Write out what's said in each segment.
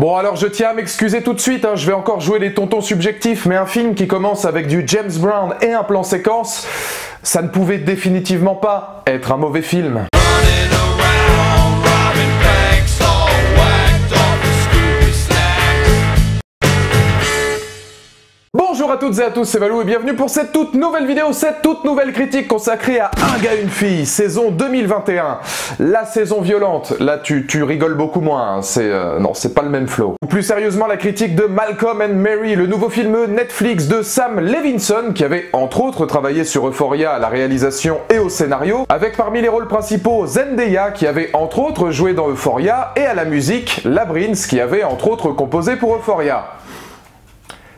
Bon alors je tiens à m'excuser tout de suite, je vais encore jouer les tontons subjectifs, mais un film qui commence avec du James Brown et un plan séquence, ça ne pouvait définitivement pas être un mauvais film. Bonjour à toutes et à tous, c'est Valou et bienvenue pour cette toute nouvelle vidéo, cette toute nouvelle critique consacrée à Un gars, une fille, saison 2021. La saison violente, là tu rigoles beaucoup moins, non, c'est pas le même flow. Ou plus sérieusement, la critique de Malcolm and Mary, le nouveau film Netflix de Sam Levinson, qui avait entre autres travaillé sur Euphoria à la réalisation et au scénario, avec parmi les rôles principaux Zendaya, qui avait entre autres joué dans Euphoria, et à la musique, Labrinth, qui avait entre autres composé pour Euphoria.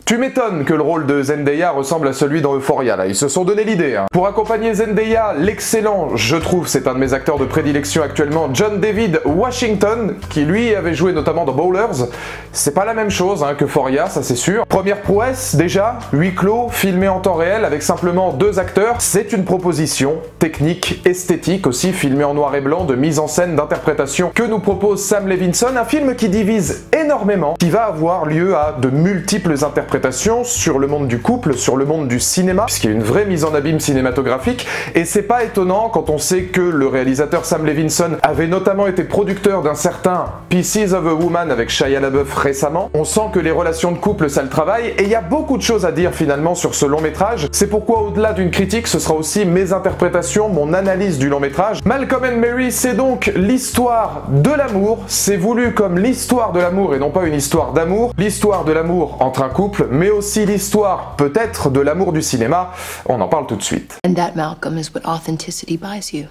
Tu m'étonnes que le rôle de Zendaya ressemble à celui dans Euphoria, là, ils se sont donné l'idée. Pour accompagner Zendaya, l'excellent, je trouve, c'est un de mes acteurs de prédilection actuellement, John David Washington, qui lui avait joué notamment dans Ballers. C'est pas la même chose que Euphoria, ça c'est sûr. Première prouesse, déjà, huis clos, filmé en temps réel avec simplement 2 acteurs, c'est une proposition technique, esthétique aussi, filmé en noir et blanc, de mise en scène, d'interprétation que nous propose Sam Levinson, un film qui divise énormément, qui va avoir lieu à de multiples interprétations sur le monde du couple, sur le monde du cinéma, puisqu'il y a une vraie mise en abîme cinématographique, et c'est pas étonnant quand on sait que le réalisateur Sam Levinson avait notamment été producteur d'un certain Pieces of a Woman avec Shia LaBeouf récemment. On sent que les relations de couple ça le travaille, et il y a beaucoup de choses à dire finalement sur ce long métrage. C'est pourquoi au-delà d'une critique, ce sera aussi mes interprétations, mon analyse du long métrage. Malcolm and Mary, c'est donc l'histoire de l'amour, c'est voulu comme l'histoire de l'amour et non pas une histoire d'amour, l'histoire de l'amour entre un couple, mais aussi l'histoire, peut-être, de l'amour du cinéma. On en parle tout de suite. And that, Malcolm, is what authenticity buys you.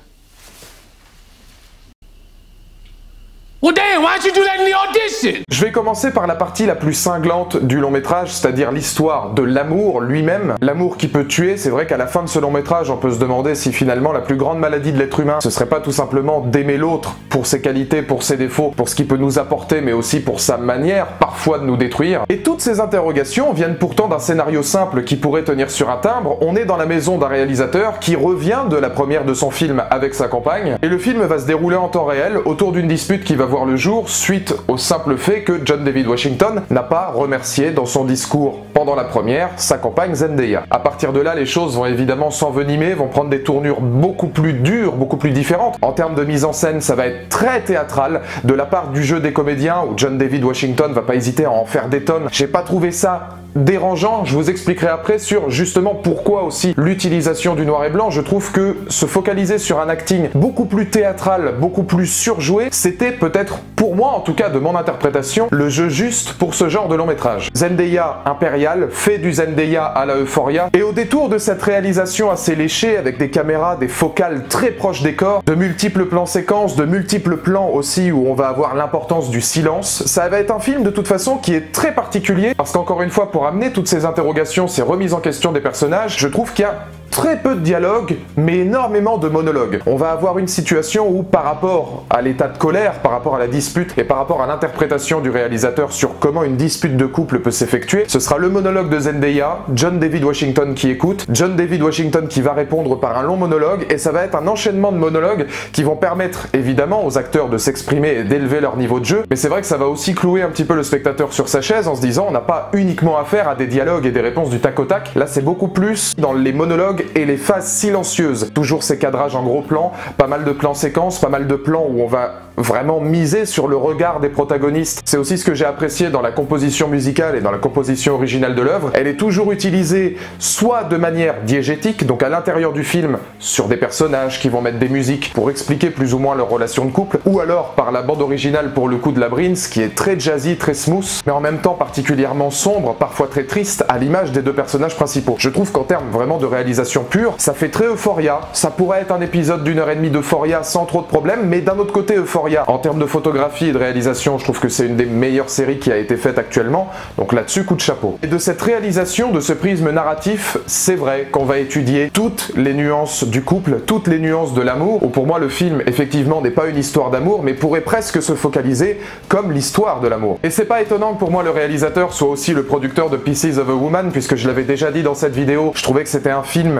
Well damn, why'd you do that in the audition? Je vais commencer par la partie la plus cinglante du long métrage, c'est-à-dire l'histoire de l'amour lui-même. L'amour qui peut tuer, c'est vrai qu'à la fin de ce long métrage, on peut se demander si finalement la plus grande maladie de l'être humain, ce serait pas tout simplement d'aimer l'autre pour ses qualités, pour ses défauts, pour ce qu'il peut nous apporter, mais aussi pour sa manière parfois de nous détruire. Et toutes ces interrogations viennent pourtant d'un scénario simple qui pourrait tenir sur un timbre. On est dans la maison d'un réalisateur qui revient de la première de son film avec sa compagne, et le film va se dérouler en temps réel autour d'une dispute qui va voir le jour suite au simple fait que John David Washington n'a pas remercié dans son discours pendant la première sa compagne Zendaya. À partir de là, les choses vont évidemment s'envenimer, vont prendre des tournures beaucoup plus dures, beaucoup plus différentes. En termes de mise en scène, ça va être très théâtral de la part du jeu des comédiens où John David Washington va pas hésiter à en faire des tonnes. J'ai pas trouvé ça dérangeant, je vous expliquerai après sur justement pourquoi aussi l'utilisation du noir et blanc. Je trouve que se focaliser sur un acting beaucoup plus théâtral, beaucoup plus surjoué, c'était peut-être, pour moi en tout cas de mon interprétation, le jeu juste pour ce genre de long métrage. Zendaya impériale fait du Zendaya à la Euphoria, et au détour de cette réalisation assez léchée avec des caméras, des focales très proches des corps, de multiples plans séquences, de multiples plans aussi où on va avoir l'importance du silence, ça va être un film de toute façon qui est très particulier parce qu'encore une fois, pour amener toutes ces interrogations, ces remises en question des personnages, je trouve qu'il y a très peu de dialogue, mais énormément de monologues. On va avoir une situation où, par rapport à l'état de colère, par rapport à la dispute et par rapport à l'interprétation du réalisateur sur comment une dispute de couple peut s'effectuer, ce sera le monologue de Zendaya, John David Washington qui écoute, John David Washington qui va répondre par un long monologue, et ça va être un enchaînement de monologues qui vont permettre évidemment aux acteurs de s'exprimer et d'élever leur niveau de jeu, mais c'est vrai que ça va aussi clouer un petit peu le spectateur sur sa chaise en se disant on n'a pas uniquement affaire à des dialogues et des réponses du tac au tac, là c'est beaucoup plus dans les monologues et les phases silencieuses. Toujours ces cadrages en gros plan, pas mal de plans séquences, pas mal de plans où on va vraiment miser sur le regard des protagonistes. C'est aussi ce que j'ai apprécié dans la composition musicale et dans la composition originale de l'œuvre. Elle est toujours utilisée soit de manière diégétique, donc à l'intérieur du film, sur des personnages qui vont mettre des musiques pour expliquer plus ou moins leur relation de couple, ou alors par la bande originale pour le coup de Labrinth, qui est très jazzy, très smooth, mais en même temps particulièrement sombre, parfois très triste, à l'image des 2 personnages principaux. Je trouve qu'en termes vraiment de réalisation pure, ça fait très Euphoria, ça pourrait être un épisode d'1h30 d'Euphoria sans trop de problèmes, mais d'un autre côté Euphoria, en termes de photographie et de réalisation, je trouve que c'est une des meilleures séries qui a été faite actuellement, donc là-dessus coup de chapeau. Et de cette réalisation, de ce prisme narratif, c'est vrai qu'on va étudier toutes les nuances du couple, toutes les nuances de l'amour, où pour moi le film effectivement n'est pas une histoire d'amour, mais pourrait presque se focaliser comme l'histoire de l'amour. Et c'est pas étonnant que pour moi le réalisateur soit aussi le producteur de Pieces of a Woman, puisque je l'avais déjà dit dans cette vidéo, je trouvais que c'était un film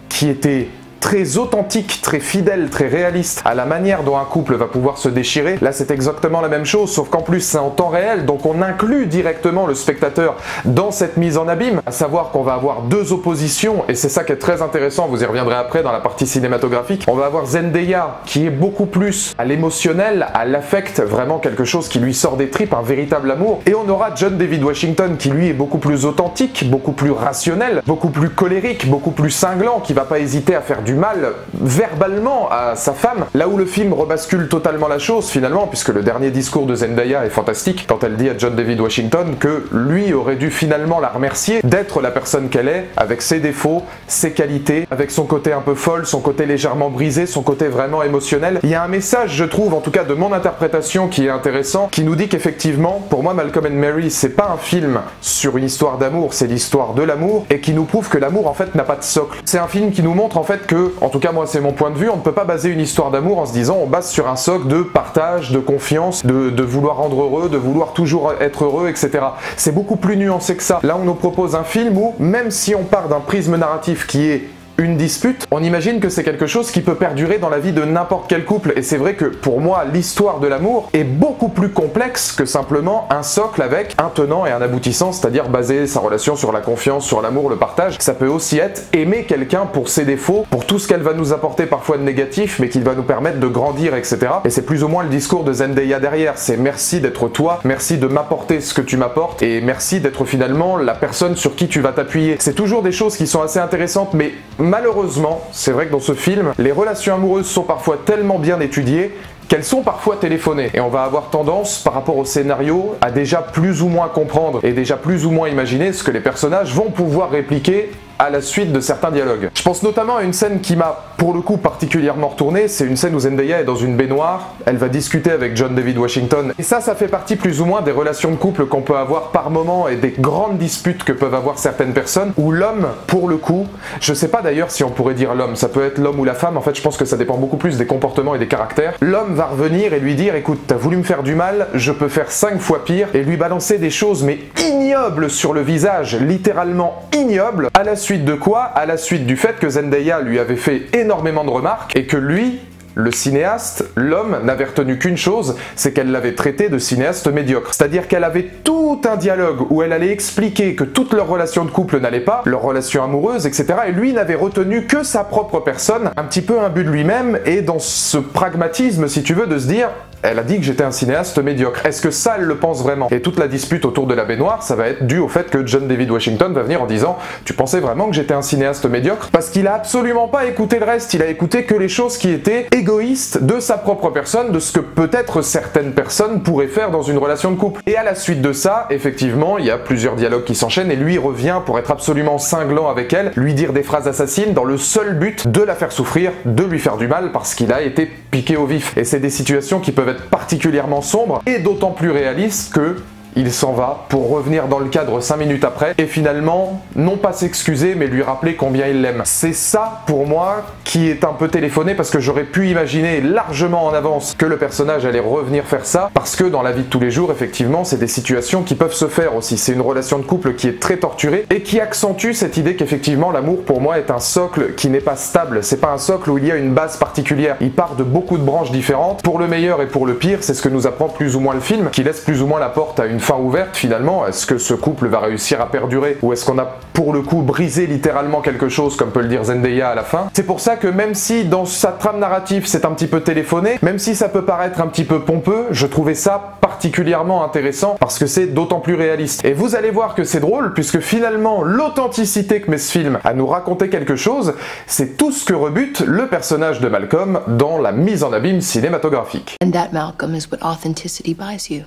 qui était très authentique, très fidèle, très réaliste à la manière dont un couple va pouvoir se déchirer, là c'est exactement la même chose, sauf qu'en plus c'est en temps réel, donc on inclut directement le spectateur dans cette mise en abîme, à savoir qu'on va avoir deux oppositions, et c'est ça qui est très intéressant, vous y reviendrez après dans la partie cinématographique. On va avoir Zendaya qui est beaucoup plus à l'émotionnel, à l'affect, vraiment quelque chose qui lui sort des tripes, un véritable amour, et on aura John David Washington qui lui est beaucoup plus authentique, beaucoup plus rationnel, beaucoup plus colérique, beaucoup plus cinglant, qui va pas hésiter à faire du mal verbalement à sa femme, là où le film rebascule totalement la chose finalement, puisque le dernier discours de Zendaya est fantastique, quand elle dit à John David Washington que lui aurait dû finalement la remercier d'être la personne qu'elle est, avec ses défauts, ses qualités, avec son côté un peu folle, son côté légèrement brisé, son côté vraiment émotionnel. Il y a un message, je trouve, en tout cas de mon interprétation, qui est intéressant, qui nous dit qu'effectivement, pour moi, Malcolm and Mary, c'est pas un film sur une histoire d'amour, c'est l'histoire de l'amour, et qui nous prouve que l'amour, en fait, n'a pas de socle. C'est un film qui nous montre, en fait, que, en tout cas, moi, c'est mon point de vue, on ne peut pas baser une histoire d'amour en se disant, on base sur un socle de partage, de confiance, de vouloir rendre heureux, de vouloir toujours être heureux, etc. C'est beaucoup plus nuancé que ça. Là, on nous propose un film où, même si on part d'un prisme narratif qui est une dispute, on imagine que c'est quelque chose qui peut perdurer dans la vie de n'importe quel couple, et c'est vrai que pour moi l'histoire de l'amour est beaucoup plus complexe que simplement un socle avec un tenant et un aboutissant, c'est-à-dire baser sa relation sur la confiance, sur l'amour, le partage. Ça peut aussi être aimer quelqu'un pour ses défauts, pour tout ce qu'elle va nous apporter parfois de négatif, mais qui va nous permettre de grandir, etc. Et c'est plus ou moins le discours de Zendaya derrière, c'est merci d'être toi, merci de m'apporter ce que tu m'apportes, et merci d'être finalement la personne sur qui tu vas t'appuyer. C'est toujours des choses qui sont assez intéressantes, mais malheureusement, c'est vrai que dans ce film, les relations amoureuses sont parfois tellement bien étudiées qu'elles sont parfois téléphonées. Et on va avoir tendance, par rapport au scénario, à déjà plus ou moins comprendre et déjà plus ou moins imaginer ce que les personnages vont pouvoir répliquer à la suite de certains dialogues. Je pense notamment à une scène qui m'a pour le coup particulièrement retournée, c'est une scène où Zendaya est dans une baignoire, elle va discuter avec John David Washington, et ça fait partie plus ou moins des relations de couple qu'on peut avoir par moment et des grandes disputes que peuvent avoir certaines personnes, où l'homme, pour le coup, je sais pas d'ailleurs si on pourrait dire l'homme, ça peut être l'homme ou la femme, en fait je pense que ça dépend beaucoup plus des comportements et des caractères, l'homme va revenir et lui dire écoute, t'as voulu me faire du mal, je peux faire 5 fois pire, et lui balancer des choses mais ignobles sur le visage, littéralement ignobles, à la suite de quoi? À la suite du fait que Zendaya lui avait fait énormément de remarques et que lui, le cinéaste, l'homme, n'avait retenu qu'une chose, c'est qu'elle l'avait traité de cinéaste médiocre. C'est-à-dire qu'elle avait tout un dialogue où elle allait expliquer que toute leur relation de couple n'allait pas, leur relation amoureuse, etc. Et lui n'avait retenu que sa propre personne, un petit peu imbu de lui-même, et dans ce pragmatisme, si tu veux, de se dire elle a dit que j'étais un cinéaste médiocre. Est-ce que ça, elle le pense vraiment? Et toute la dispute autour de la baignoire, ça va être dû au fait que John David Washington va venir en disant « Tu pensais vraiment que j'étais un cinéaste médiocre ?» Parce qu'il a absolument pas écouté le reste, il a écouté que les choses qui étaient égoïstes de sa propre personne, de ce que peut-être certaines personnes pourraient faire dans une relation de couple. Et à la suite de ça, effectivement, il y a plusieurs dialogues qui s'enchaînent et lui revient pour être absolument cinglant avec elle, lui dire des phrases assassines dans le seul but de la faire souffrir, de lui faire du mal parce qu'il a été piqué au vif. Et c'est des situations qui peuvent être particulièrement sombres et d'autant plus réalistes que il s'en va pour revenir dans le cadre 5 minutes après et finalement, non pas s'excuser, mais lui rappeler combien il l'aime. C'est ça, pour moi, qui est un peu téléphoné parce que j'aurais pu imaginer largement en avance que le personnage allait revenir faire ça parce que dans la vie de tous les jours, effectivement, c'est des situations qui peuvent se faire aussi. C'est une relation de couple qui est très torturée et qui accentue cette idée qu'effectivement, l'amour, pour moi, est un socle qui n'est pas stable. C'est pas un socle où il y a une base particulière. Il part de beaucoup de branches différentes, pour le meilleur et pour le pire. C'est ce que nous apprend plus ou moins le film, qui laisse plus ou moins la porte à une fin ouverte finalement. Est-ce que ce couple va réussir à perdurer ou est-ce qu'on a pour le coup brisé littéralement quelque chose comme peut le dire Zendaya à la fin? C'est pour ça que même si dans sa trame narrative c'est un petit peu téléphoné, même si ça peut paraître un petit peu pompeux, je trouvais ça particulièrement intéressant parce que c'est d'autant plus réaliste. Et vous allez voir que c'est drôle puisque finalement l'authenticité que met ce film à nous raconter quelque chose, c'est tout ce que rebute le personnage de Malcolm dans la mise en abîme cinématographique. And that, Malcolm, is what authenticity buys you.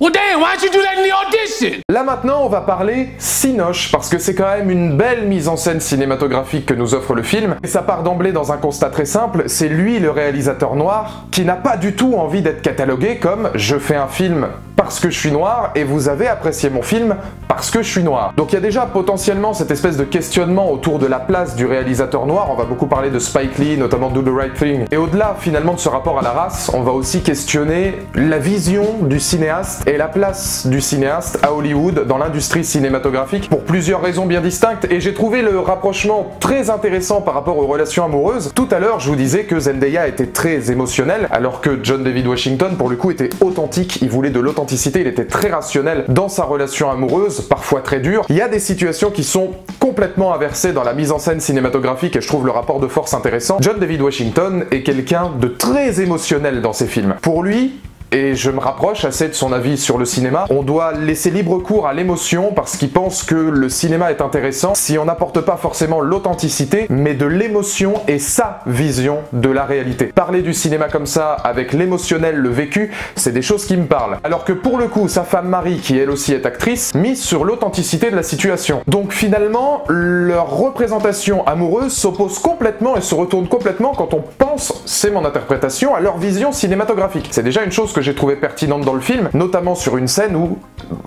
Well, damn, why'd you do that in the audition? Là maintenant, on va parler cinoche, parce que c'est quand même une belle mise en scène cinématographique que nous offre le film. Et ça part d'emblée dans un constat très simple, c'est lui le réalisateur noir qui n'a pas du tout envie d'être catalogué comme « je fais un film parce que je suis noir et vous avez apprécié mon film parce parce que je suis noir. Donc il y a déjà potentiellement cette espèce de questionnement autour de la place du réalisateur noir. On va beaucoup parler de Spike Lee, notamment Do the Right Thing. Et au-delà finalement de ce rapport à la race, on va aussi questionner la vision du cinéaste et la place du cinéaste à Hollywood dans l'industrie cinématographique pour plusieurs raisons bien distinctes. Et j'ai trouvé le rapprochement très intéressant par rapport aux relations amoureuses. Tout à l'heure, je vous disais que Zendaya était très émotionnel, alors que John David Washington, pour le coup, était authentique. Il voulait de l'authenticité, il était très rationnel dans sa relation amoureuse, parfois très dure. Il y a des situations qui sont complètement inversées dans la mise en scène cinématographique et je trouve le rapport de force intéressant. John David Washington est quelqu'un de très émotionnel dans ses films. Pour lui, et je me rapproche assez de son avis sur le cinéma, on doit laisser libre cours à l'émotion parce qu'il pense que le cinéma est intéressant si on n'apporte pas forcément l'authenticité, mais de l'émotion et sa vision de la réalité. Parler du cinéma comme ça, avec l'émotionnel, le vécu, c'est des choses qui me parlent. Alors que pour le coup, sa femme Marie, qui elle aussi est actrice, mise sur l'authenticité de la situation. Donc finalement, leur représentation amoureuse s'oppose complètement et se retourne complètement quand on pense, c'est mon interprétation, à leur vision cinématographique. C'est déjà une chose que j'ai trouvé pertinente dans le film, notamment sur une scène où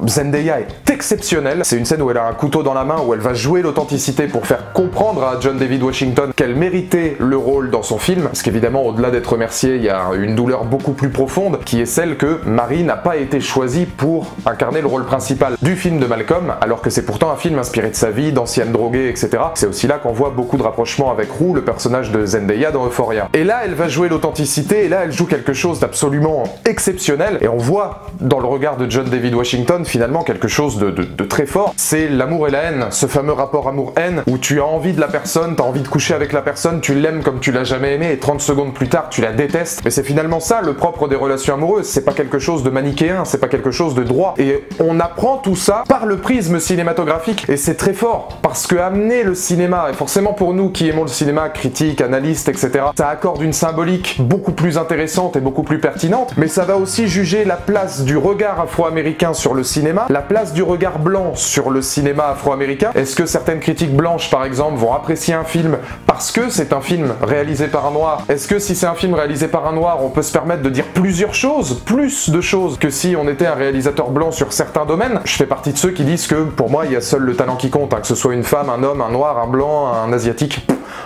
Zendaya est exceptionnelle. C'est une scène où elle a un couteau dans la main, où elle va jouer l'authenticité pour faire comprendre à John David Washington qu'elle méritait le rôle dans son film. Parce qu'évidemment, au-delà d'être remerciée, il y a une douleur beaucoup plus profonde, qui est celle que Marie n'a pas été choisie pour incarner le rôle principal du film de Malcolm, alors que c'est pourtant un film inspiré de sa vie, d'anciennes droguées, etc. C'est aussi là qu'on voit beaucoup de rapprochements avec Rue, le personnage de Zendaya dans Euphoria. Et là, elle va jouer l'authenticité, et là, elle joue quelque chose d'absolument exceptionnel, et on voit dans le regard de John David Washington finalement quelque chose de très fort. C'est l'amour et la haine, ce fameux rapport amour-haine où tu as envie de la personne, tu as envie de coucher avec la personne, tu l'aimes comme tu l'as jamais aimé et 30 secondes plus tard tu la détestes. Mais c'est finalement ça le propre des relations amoureuses, c'est pas quelque chose de manichéen, c'est pas quelque chose de droit. Et on apprend tout ça par le prisme cinématographique et c'est très fort parce que amener le cinéma, et forcément pour nous qui aimons le cinéma, critiques, analystes, etc., ça accorde une symbolique beaucoup plus intéressante et beaucoup plus pertinente, mais ça va aussi juger la place du regard afro-américain sur le cinéma, la place du regard blanc sur le cinéma afro-américain. Est-ce que certaines critiques blanches, par exemple, vont apprécier un film parce que c'est un film réalisé par un noir? Est-ce que si c'est un film réalisé par un noir, on peut se permettre de dire plusieurs choses, plus de choses que si on était un réalisateur blanc sur certains domaines? Je fais partie de ceux qui disent que, pour moi, il y a seul le talent qui compte, hein, que ce soit une femme, un homme, un noir, un blanc, un asiatique,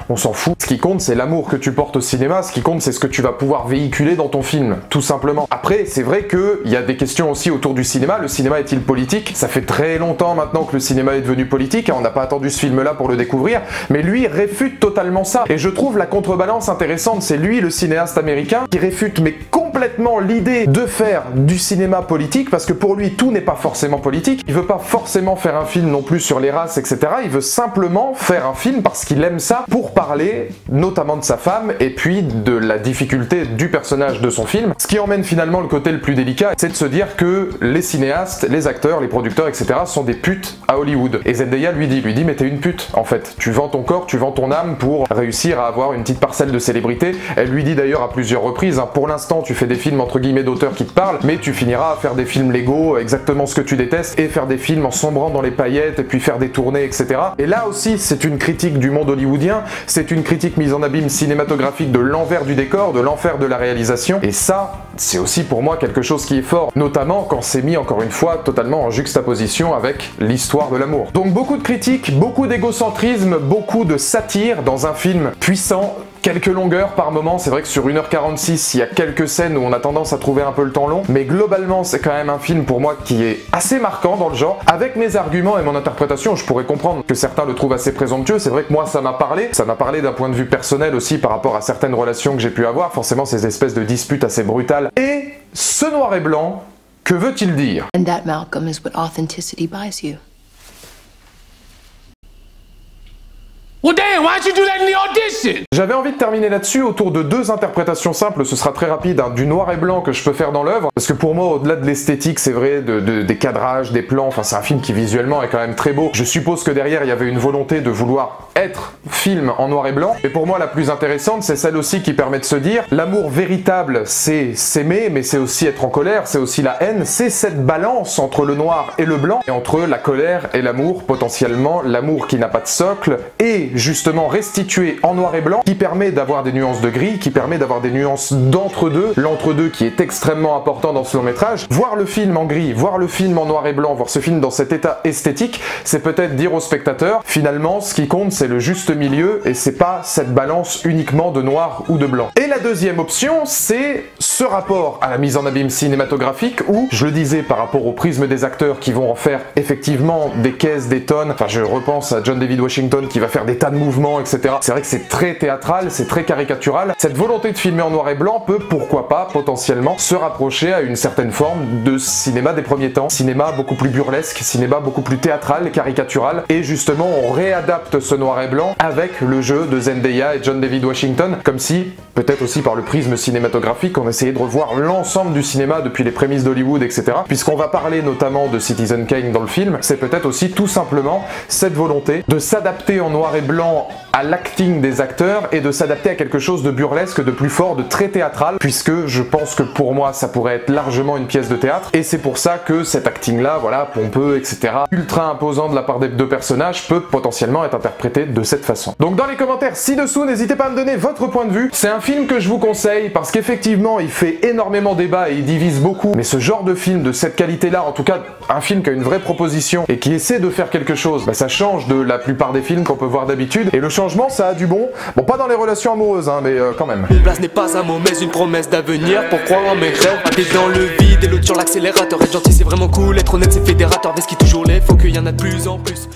on s'en fout. Ce qui compte, c'est l'amour que tu portes au cinéma, ce qui compte, c'est ce que tu vas pouvoir véhiculer dans ton film, tout simplement. Après, c'est vrai qu'il y a des questions aussi autour du cinéma. Le cinéma est-il politique? Ça fait très longtemps maintenant que le cinéma est devenu politique, hein, on n'a pas attendu ce film-là pour le découvrir, mais lui réfute totalement ça. Et je trouve la contrebalance intéressante, c'est lui, le cinéaste américain, qui réfute mais complètement l'idée de faire du cinéma politique, parce que pour lui, tout n'est pas forcément politique. Il veut pas forcément faire un film non plus sur les races, etc. Il veut simplement faire un film parce qu'il aime ça, pour parler notamment de sa femme et puis de la difficulté du personnage de son film. Ce qui emmène finalement le côté le plus délicat, c'est de se dire que les cinéastes, les acteurs, les producteurs, etc. sont des putes à Hollywood. Et Zendaya lui dit mais t'es une pute en fait. Tu vends ton corps, tu vends ton âme pour réussir à avoir une petite parcelle de célébrité. Elle lui dit d'ailleurs à plusieurs reprises, hein, pour l'instant tu fais des films entre guillemets d'auteurs qui te parlent, mais tu finiras à faire des films légaux, exactement ce que tu détestes, et faire des films en sombrant dans les paillettes, et puis faire des tournées, etc. Et là aussi c'est une critique du monde hollywoodien, c'est une critique mise en abîme cinématographique de l'envers du décor, de l'enfer de la réalisation, et ça, c'est aussi pour moi quelque chose qui est fort, notamment quand c'est mis encore une fois totalement en juxtaposition avec l'histoire de l'amour. Donc beaucoup de critiques, beaucoup d'égocentrisme, beaucoup de satire dans un film puissant, quelques longueurs par moment, c'est vrai que sur 1h46, il y a quelques scènes où on a tendance à trouver un peu le temps long, mais globalement c'est quand même un film pour moi qui est assez marquant dans le genre. Avec mes arguments et mon interprétation, je pourrais comprendre que certains le trouvent assez présomptueux, c'est vrai que moi ça m'a parlé d'un point de vue personnel aussi par rapport à certaines relations que j'ai pu avoir, forcément ces espèces de disputes assez brutales. Et ce noir et blanc, que veut-il dire? And that, Malcolm, is what authenticity buys you. Well, damn, why'd you do that in the audition? J'avais envie de terminer là-dessus autour de deux interprétations simples, ce sera très rapide, hein, du noir et blanc que je peux faire dans l'œuvre, parce que pour moi, au-delà de l'esthétique, c'est vrai, des cadrages, des plans, enfin c'est un film qui visuellement est quand même très beau. Je suppose que derrière, il y avait une volonté de vouloir être film en noir et blanc, et pour moi, la plus intéressante, c'est celle aussi qui permet de se dire, l'amour véritable, c'est s'aimer, mais c'est aussi être en colère, c'est aussi la haine, c'est cette balance entre le noir et le blanc, et entre la colère et l'amour, potentiellement, l'amour qui n'a pas de socle, et justement restitué en noir et blanc, qui permet d'avoir des nuances de gris, qui permet d'avoir des nuances d'entre-deux, l'entre-deux qui est extrêmement important dans ce long métrage. Voir le film en gris, voir le film en noir et blanc, voir ce film dans cet état esthétique, c'est peut-être dire au spectateur, finalement, ce qui compte, c'est le juste milieu, et c'est pas cette balance uniquement de noir ou de blanc. Et la deuxième option, c'est ce rapport à la mise en abîme cinématographique, où, je le disais, par rapport au prisme des acteurs qui vont en faire effectivement des caisses, des tonnes, enfin je repense à John David Washington qui va faire des tas de mouvements, etc. C'est vrai que c'est très théâtral, c'est très caricatural. Cette volonté de filmer en noir et blanc peut, pourquoi pas, potentiellement, se rapprocher à une certaine forme de cinéma des premiers temps. Cinéma beaucoup plus burlesque, cinéma beaucoup plus théâtral, caricatural, et justement on réadapte ce noir et blanc avec le jeu de Zendaya et John David Washington, comme si, peut-être aussi par le prisme cinématographique, on essayait de revoir l'ensemble du cinéma depuis les prémices d'Hollywood, etc. Puisqu'on va parler notamment de Citizen Kane dans le film, c'est peut-être aussi tout simplement cette volonté de s'adapter en noir et blanc à l'acting des acteurs et de s'adapter à quelque chose de burlesque, de plus fort, de très théâtral, puisque je pense que pour moi ça pourrait être largement une pièce de théâtre, et c'est pour ça que cet acting là, voilà, pompeux, etc., ultra imposant de la part des deux personnages, peut potentiellement être interprété de cette façon. Donc dans les commentaires ci-dessous, n'hésitez pas à me donner votre point de vue. C'est un film que je vous conseille parce qu'effectivement il fait énormément débat et il divise beaucoup, mais ce genre de film de cette qualité là, en tout cas un film qui a une vraie proposition et qui essaie de faire quelque chose, bah ça change de la plupart des films qu'on peut voir d'habitude, et le changement ça a du bon, bon pas dans les relations amoureuses hein, mais quand même. Une place n'est pas un mot mais une promesse d'avenir pour croire en mes rêves. T'es dans le vide et l'autre sur l'accélérateur. Être gentil c'est vraiment cool, être honnête c'est fédérateur. Mais ce qui toujours l'est, faut qu'il y en a de plus en plus.